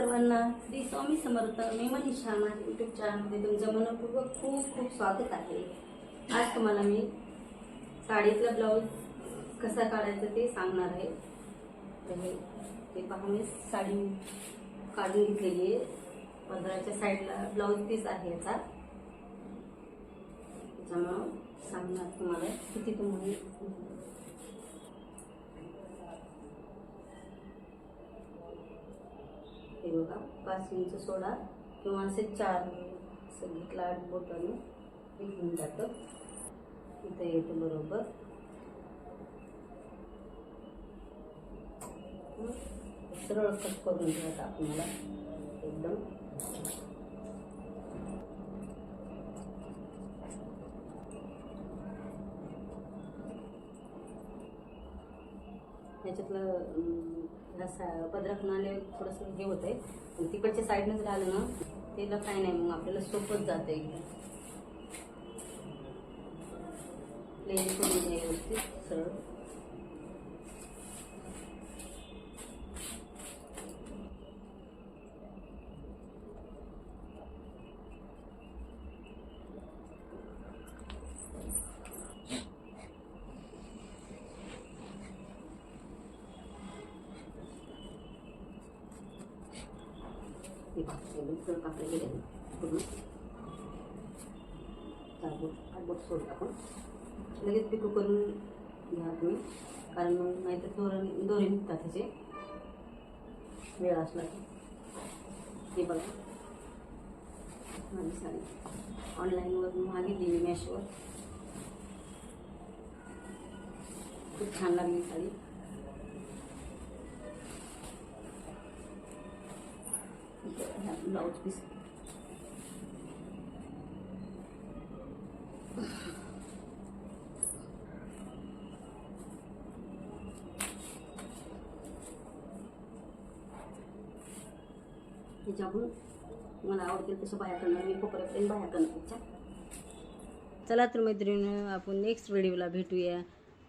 सर्वांना श्री स्वामी समर्थ. मी मनीषा, माझ्या यूट्यूब चॅनलमध्ये तुमचं मनपूर्वक खूप खूप स्वागत आहे. आज तुम्हाला मी साडीतला ब्लाऊज कसा काढायचा ते सांगणार आहे. तर हे पहा, मी साडी काढून घेतलेली आहे. पदराच्या साईडला ब्लाऊज पीस आहे याचा. त्याच्यामुळं सांगणार तुम्हाला किती तुम्ही हे बघा 5 इंच सोडा किंवा असे 4 असं घेतला बोटाने विकून जातं. इथं येतं बरोबर. सरळ कट करून घ्यायचं आपल्याला एकदम. ह्याच्यातलं पदरातून आले थोडंसं हे होतंय, पण तिकडच्या साईडनंच राहिलं ना त्याला काय नाही, मग आपल्याला सोपंच जातं. एकदम प्लेन करून घ्या व्यवस्थित सरळ. एकदम कापले गेले पूर्ण 4 बोट सोडून टाकून लगेच पिको करून घ्या तुम्ही, कारण मग नाहीतर दोरे निघतात त्याचे वेळ असला की. हे बघा माझी साडी ऑनलाईनवर मागितली मी मेशोवर. खूप छान लागली साडी. ब्लाउज पीस ह्याच्याहून मला आवडतील तसं बाह्या करणार मी. कोपऱ्यापर्यंत बाह्या करणार. चला तर मैत्रिणी, आपण नेक्स्ट व्हिडिओला भेटूया.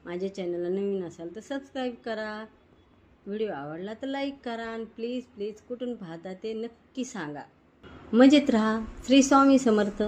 माझ्या चॅनलला नवीन असाल तर सबस्क्राईब करा. व्हिडिओ आवडला तर लाईक करा आणि प्लीज कुठून पाहता ते नक्की सांगा. मजेत राहा. श्री स्वामी समर्थ.